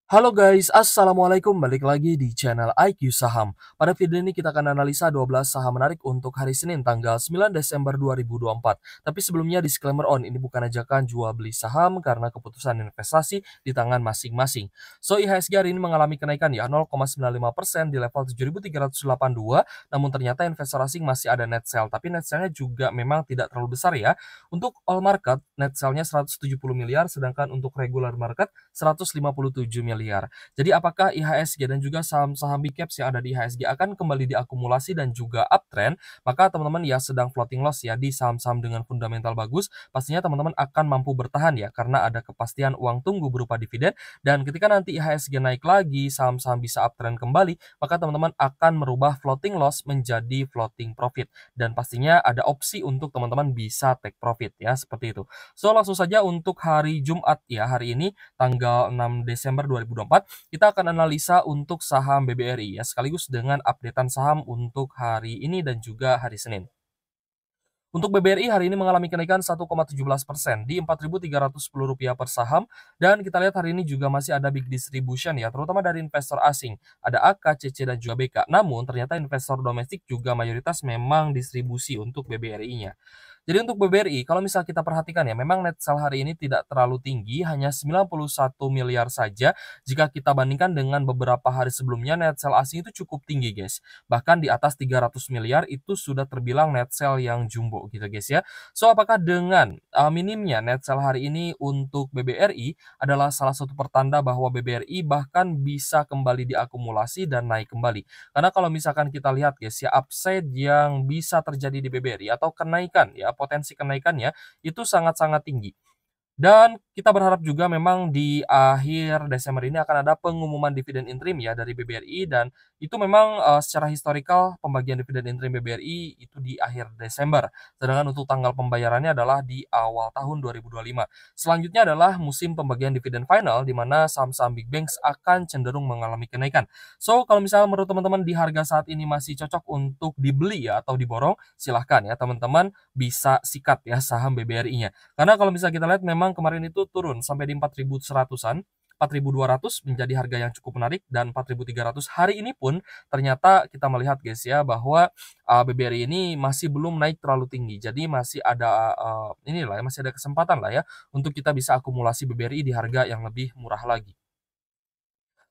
Halo guys, assalamualaikum. Balik lagi di channel IQ Saham. Pada video ini kita akan analisa 12 saham menarik untuk hari Senin tanggal 9 Desember 2024. Tapi sebelumnya disclaimer on, ini bukan ajakan jual beli saham karena keputusan investasi di tangan masing-masing. So IHSG hari ini mengalami kenaikan ya 0,95% di level 7.382. Namun ternyata investor asing masih ada net sell, tapi net sell-nya juga memang tidak terlalu besar ya. Untuk all market net sell-nya 170 miliar, sedangkan untuk regular market 157 miliar. Jadi apakah IHSG dan juga saham-saham big caps yang ada di IHSG akan kembali diakumulasi dan juga uptrend? Maka teman-teman ya sedang floating loss ya di saham-saham dengan fundamental bagus, pastinya teman-teman akan mampu bertahan ya karena ada kepastian uang tunggu berupa dividen, dan ketika nanti IHSG naik lagi, saham-saham bisa uptrend kembali, maka teman-teman akan merubah floating loss menjadi floating profit, dan pastinya ada opsi untuk teman-teman bisa take profit ya, seperti itu. So langsung saja untuk hari Jumat ya, hari ini tanggal 6 Desember 2024, kita akan analisa untuk saham BBRI ya, sekaligus dengan updatean saham untuk hari ini dan juga hari Senin. Untuk BBRI hari ini mengalami kenaikan 1,17% di Rp4.310 per saham, dan kita lihat hari ini juga masih ada big distribution ya, terutama dari investor asing. Ada AK, CC, dan juga BK. Namun ternyata investor domestik juga mayoritas memang distribusi untuk BBRI-nya. Jadi untuk BBRI, kalau misal kita perhatikan ya, memang net sell hari ini tidak terlalu tinggi, hanya 91 miliar saja. Jika kita bandingkan dengan beberapa hari sebelumnya, net sell asing itu cukup tinggi guys. Bahkan di atas 300 miliar itu sudah terbilang net sell yang jumbo gitu guys ya. So apakah dengan minimnya net sell hari ini untuk BBRI adalah salah satu pertanda bahwa BBRI bahkan bisa kembali diakumulasi dan naik kembali? Karena kalau misalkan kita lihat guys ya, upside yang bisa terjadi di BBRI atau kenaikan ya, potensi kenaikannya itu sangat-sangat tinggi. Dan kita berharap juga memang di akhir Desember ini akan ada pengumuman dividen interim ya dari BBRI, dan itu memang secara historikal pembagian dividen interim BBRI itu di akhir Desember. Sedangkan untuk tanggal pembayarannya adalah di awal tahun 2025. Selanjutnya adalah musim pembagian dividen final di mana saham-saham big banks akan cenderung mengalami kenaikan. So kalau misalnya menurut teman-teman di harga saat ini masih cocok untuk dibeli ya atau diborong, silahkan ya teman-teman bisa sikat ya saham BBRI-nya. Karena kalau misalnya kita lihat memang kemarin itu turun sampai di 4.100-an, 4.200 menjadi harga yang cukup menarik, dan 4.300 hari ini pun ternyata kita melihat guys ya bahwa BBRI ini masih belum naik terlalu tinggi. Jadi masih ada inilah ya, masih ada kesempatan lah ya untuk kita bisa akumulasi BBRI di harga yang lebih murah lagi.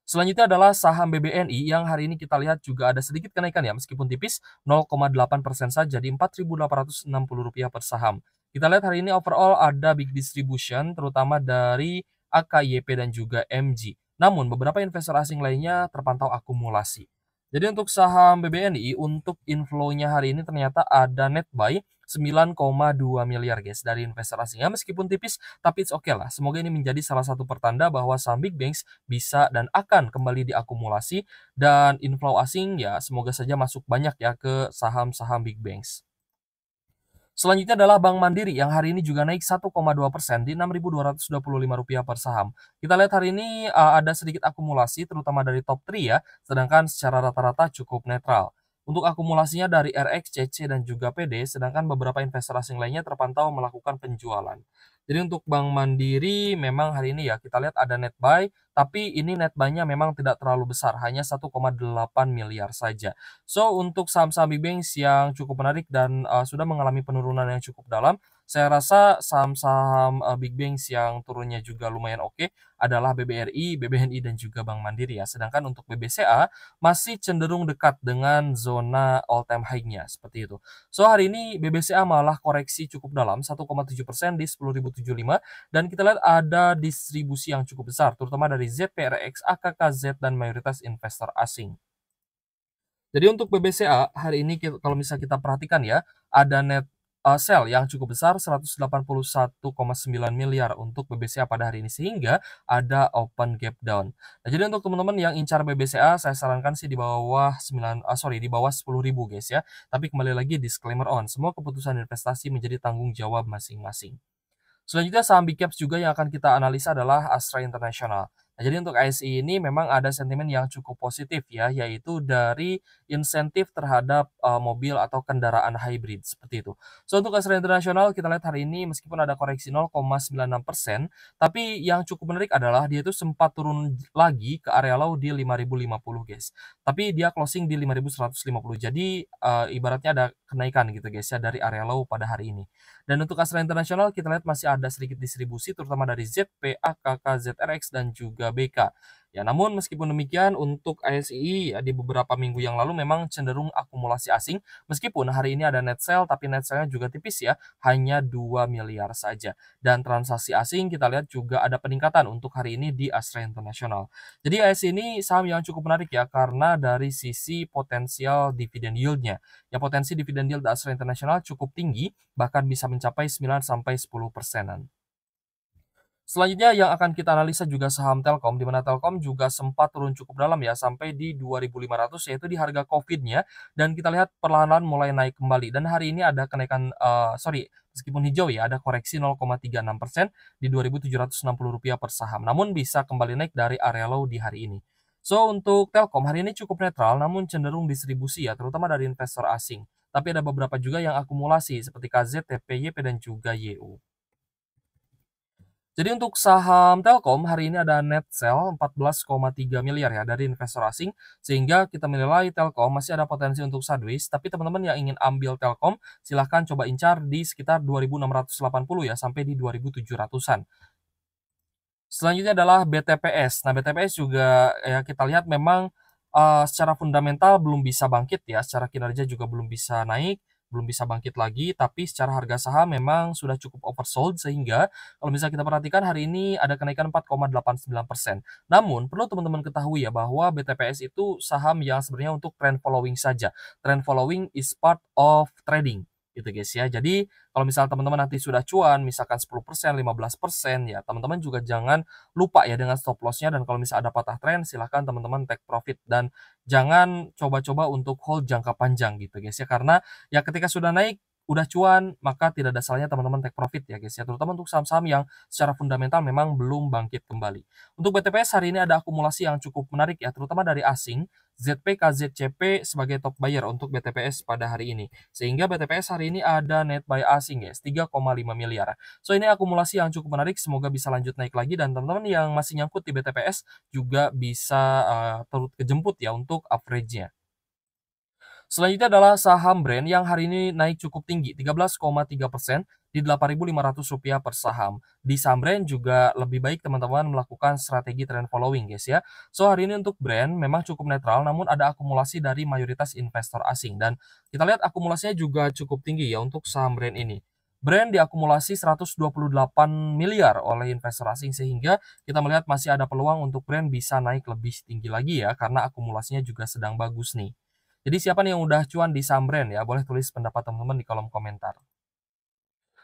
Selanjutnya adalah saham BBNI yang hari ini kita lihat juga ada sedikit kenaikan ya, meskipun tipis 0,8% saja di Rp4.860 per saham. Kita lihat hari ini overall ada big distribution terutama dari AKYP dan juga MG. Namun beberapa investor asing lainnya terpantau akumulasi. Jadi untuk saham BBNI untuk inflow-nya hari ini ternyata ada net buy 9,2 miliar guys dari investor asing. Ya meskipun tipis tapi it's okay lah. Semoga ini menjadi salah satu pertanda bahwa saham big banks bisa dan akan kembali diakumulasi, dan inflow asing ya semoga saja masuk banyak ya ke saham-saham big banks. Selanjutnya adalah Bank Mandiri yang hari ini juga naik 1,2% di Rp6.225 per saham. Kita lihat hari ini ada sedikit akumulasi terutama dari top 3 ya, sedangkan secara rata-rata cukup netral. Untuk akumulasinya dari RX, CC, dan juga PD, sedangkan beberapa investor asing lainnya terpantau melakukan penjualan. Jadi untuk Bank Mandiri memang hari ini ya kita lihat ada net buy, tapi ini net buy-nya memang tidak terlalu besar, hanya 1,8 miliar saja. So, untuk saham-saham big banks yang cukup menarik dan sudah mengalami penurunan yang cukup dalam, saya rasa saham-saham big banks yang turunnya juga lumayan oke adalah BBRI, BBNI, dan juga Bank Mandiri ya. Sedangkan untuk BBCA masih cenderung dekat dengan zona all time high-nya seperti itu. So, hari ini BBCA malah koreksi cukup dalam 1,7% di 10.075, dan kita lihat ada distribusi yang cukup besar terutama dari ZPRX, AKKZ, dan mayoritas investor asing. Jadi untuk BBCA hari ini kalau misalnya kita perhatikan ya, ada net sell yang cukup besar 181,9 miliar untuk BBCA pada hari ini, sehingga ada open gap down. Nah, jadi untuk teman-teman yang incar BBCA saya sarankan sih di bawah di bawah 10.000 guys ya. Tapi kembali lagi disclaimer on, semua keputusan investasi menjadi tanggung jawab masing-masing. Selanjutnya saham big caps juga yang akan kita analisa adalah Astra International. Nah, jadi untuk ASI ini memang ada sentimen yang cukup positif ya, yaitu dari insentif terhadap, mobil atau kendaraan hybrid, seperti itu. So, untuk Astra International kita lihat hari ini meskipun ada koreksi 0,96%, tapi yang cukup menarik adalah dia itu sempat turun lagi ke area low di 5.050 guys. Tapi dia closing di 5.150. Jadi, ibaratnya ada kenaikan gitu guys ya dari area low pada hari ini. Dan untuk Astra International kita lihat masih ada sedikit distribusi terutama dari ZP, AKK, ZRX, dan juga BK. Ya, namun meskipun demikian untuk ASI ya, di beberapa minggu yang lalu memang cenderung akumulasi asing, meskipun hari ini ada net sell, tapi net sell-nya juga tipis ya, hanya 2 miliar saja. Dan transaksi asing kita lihat juga ada peningkatan untuk hari ini di Astra International. Jadi ASI ini saham yang cukup menarik ya, karena dari sisi potensial dividend yield-nya. Ya, potensi dividend yield Astra International cukup tinggi, bahkan bisa mencapai 9-10%-an. Selanjutnya yang akan kita analisa juga saham Telkom, di mana Telkom juga sempat turun cukup dalam ya, sampai di 2.500 yaitu di harga COVID-nya, dan kita lihat perlahan-lahan mulai naik kembali. Dan hari ini ada kenaikan, meskipun hijau ya, ada koreksi 0,36% di Rp2.760 per saham, namun bisa kembali naik dari area low di hari ini. So, untuk Telkom hari ini cukup netral, namun cenderung distribusi ya, terutama dari investor asing. Tapi ada beberapa juga yang akumulasi, seperti KZ, TP, YP, dan juga YU. Jadi untuk saham Telkom hari ini ada net sell 14,3 miliar ya dari investor asing, sehingga kita menilai Telkom masih ada potensi untuk sideways, tapi teman-teman yang ingin ambil Telkom silahkan coba incar di sekitar 2.680 ya sampai di 2.700-an. Selanjutnya adalah BTPS. Nah, BTPS juga ya kita lihat memang, secara fundamental belum bisa bangkit ya, secara kinerja juga belum bisa naik, belum bisa bangkit lagi, tapi secara harga saham memang sudah cukup oversold sehingga kalau misalnya kita perhatikan hari ini ada kenaikan 4,89%. Namun perlu teman-teman ketahui ya bahwa BTPS itu saham yang sebenarnya untuk trend following saja. Trend following is part of trading gitu guys ya. Jadi kalau misalnya teman-teman nanti sudah cuan, misalkan 10%, 15%, ya teman-teman juga jangan lupa ya dengan stop loss-nya, dan kalau misalnya ada patah tren, silahkan teman-teman take profit, dan jangan coba-coba untuk hold jangka panjang gitu guys ya. Karena ya ketika sudah naik, udah cuan, maka tidak ada salahnya teman-teman take profit ya guys ya, terutama untuk saham-saham yang secara fundamental memang belum bangkit kembali. Untuk BTPS hari ini ada akumulasi yang cukup menarik ya, terutama dari asing, ZP, KZCP sebagai top buyer untuk BTPS pada hari ini. Sehingga BTPS hari ini ada net buy asing guys, 3,5 miliar. So ini akumulasi yang cukup menarik, semoga bisa lanjut naik lagi, dan teman-teman yang masih nyangkut di BTPS juga bisa turut kejemput ya untuk average-nya. Selanjutnya adalah saham brand yang hari ini naik cukup tinggi, 13,3% di Rp8.500 per saham. Di saham brand juga lebih baik teman-teman melakukan strategi trend following guys ya. So hari ini untuk brand memang cukup netral, namun ada akumulasi dari mayoritas investor asing, dan kita lihat akumulasinya juga cukup tinggi ya untuk saham brand ini. Brand diakumulasi 128 miliar oleh investor asing, sehingga kita melihat masih ada peluang untuk brand bisa naik lebih tinggi lagi ya, karena akumulasinya juga sedang bagus nih. Jadi siapa nih yang udah cuan di saham brand ya? Boleh tulis pendapat teman-teman di kolom komentar.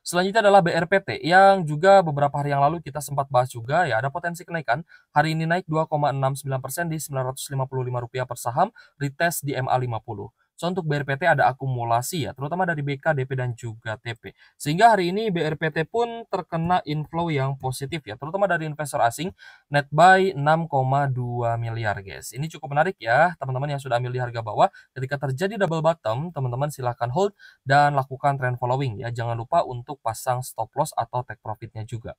Selanjutnya adalah BRPT yang juga beberapa hari yang lalu kita sempat bahas juga ya, ada potensi kenaikan. Hari ini naik 2,69% di Rp955 per saham, retest di MA50. So untuk BRPT ada akumulasi ya, terutama dari BK, DP, dan juga TP. Sehingga hari ini BRPT pun terkena inflow yang positif ya, terutama dari investor asing, net buy 6,2 miliar guys. Ini cukup menarik ya, teman-teman yang sudah ambil di harga bawah. Ketika terjadi double bottom, teman-teman silahkan hold dan lakukan trend following ya. Jangan lupa untuk pasang stop loss atau take profitnya juga.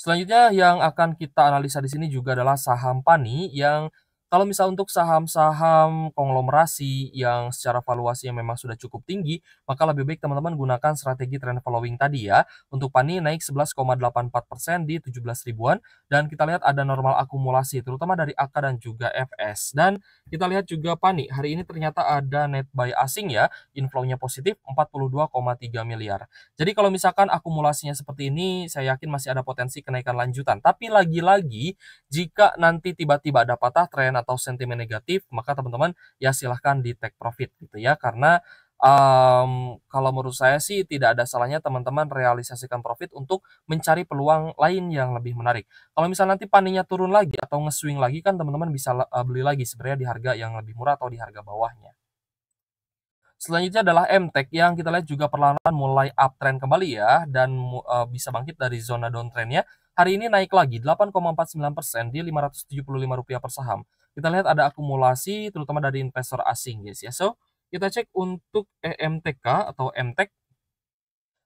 Selanjutnya yang akan kita analisa di sini juga adalah saham PANI yang kalau misal untuk saham-saham konglomerasi yang secara valuasinya memang sudah cukup tinggi, maka lebih baik teman-teman gunakan strategi trend following tadi ya. Untuk PANI naik 11,84% di 17 ribuan, dan kita lihat ada normal akumulasi terutama dari AK dan juga FS. Dan kita lihat juga PANI hari ini ternyata ada net buy asing ya, inflow-nya positif 42,3 miliar. Jadi kalau misalkan akumulasinya seperti ini, saya yakin masih ada potensi kenaikan lanjutan. Tapi lagi-lagi, jika nanti tiba-tiba ada patah tren atau sentimen negatif, maka teman-teman ya silahkan di take profit gitu ya. Karena kalau menurut saya sih tidak ada salahnya teman-teman realisasikan profit untuk mencari peluang lain yang lebih menarik. Kalau misalnya nanti paninya turun lagi atau nge-swing lagi, kan teman-teman bisa beli lagi sebenarnya di harga yang lebih murah atau di harga bawahnya. Selanjutnya adalah MTEK yang kita lihat juga perlahan-lahan mulai uptrend kembali ya, dan bisa bangkit dari zona downtrend-nya. hari ini naik lagi 8,49% di Rp575 per saham. Kita lihat ada akumulasi terutama dari investor asing guys ya. So, kita cek untuk EMTK atau MTEK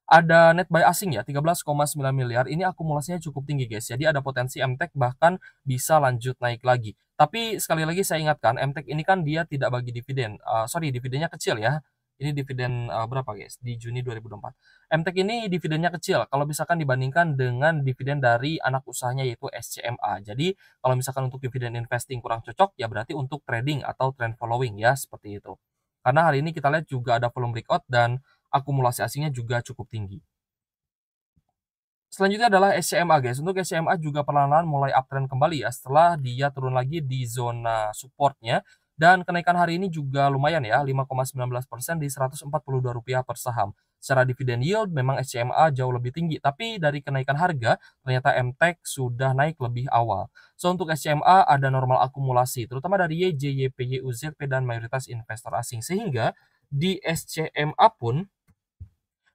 ada net buy asing ya, 13,9 miliar, ini akumulasinya cukup tinggi guys, jadi ada potensi MTEK bahkan bisa lanjut naik lagi. Tapi sekali lagi saya ingatkan, MTEK ini kan dia tidak bagi dividen, sorry dividennya kecil ya, ini dividen, berapa guys, di Juni 2024. MTEK ini dividennya kecil, kalau misalkan dibandingkan dengan dividen dari anak usahanya yaitu SCMA. Jadi, kalau misalkan untuk dividen investing kurang cocok, ya berarti untuk trading atau trend following ya, seperti itu. Karena hari ini kita lihat juga ada volume breakout dan akumulasi asingnya juga cukup tinggi. Selanjutnya adalah SCMA guys, untuk SCMA juga perlahan-lahan mulai uptrend kembali ya, setelah dia turun lagi di zona supportnya, dan kenaikan hari ini juga lumayan ya, 5,19% di Rp142 per saham. Secara dividen yield memang SCMA jauh lebih tinggi, tapi dari kenaikan harga, ternyata MTEK sudah naik lebih awal. So, untuk SCMA ada normal akumulasi, terutama dari YJ, YP, YUZP, dan mayoritas investor asing. Sehingga di SCMA pun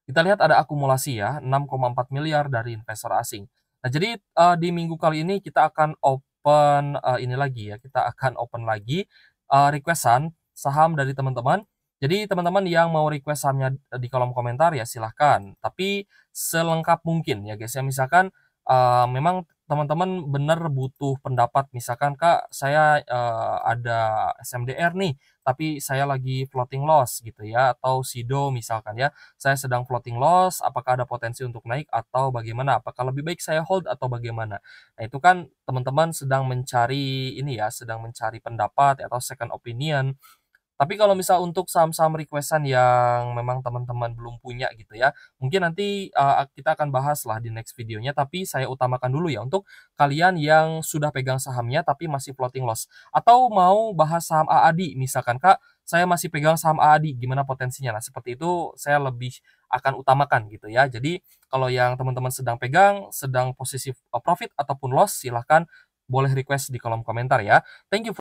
kita lihat ada akumulasi ya, 6,4 miliar dari investor asing. Nah, jadi, di minggu kali ini kita akan open, ini lagi ya, kita akan open lagi, request-an saham dari teman-teman. Jadi teman-teman yang mau request sahamnya di kolom komentar ya silahkan, tapi selengkap mungkin ya guys ya. Misalkan, memang teman-teman benar butuh pendapat, misalkan, "Kak, saya, ada SMDR nih, tapi saya lagi floating loss," gitu ya, atau SIDO misalkan ya. Saya sedang floating loss, apakah ada potensi untuk naik atau bagaimana? Apakah lebih baik saya hold atau bagaimana? Nah, itu kan teman-teman sedang mencari ini ya, sedang mencari pendapat atau second opinion. Tapi kalau misal untuk saham-saham request-an yang memang teman-teman belum punya gitu ya, mungkin nanti, kita akan bahas lah di next videonya, tapi saya utamakan dulu ya untuk kalian yang sudah pegang sahamnya tapi masih floating loss. Atau mau bahas saham AADI misalkan, "Kak, saya masih pegang saham AADI, gimana potensinya?" Nah, seperti itu saya lebih akan utamakan gitu ya. Jadi, kalau yang teman-teman sedang pegang, sedang posisi, profit ataupun loss, silahkan boleh request di kolom komentar ya. Thank you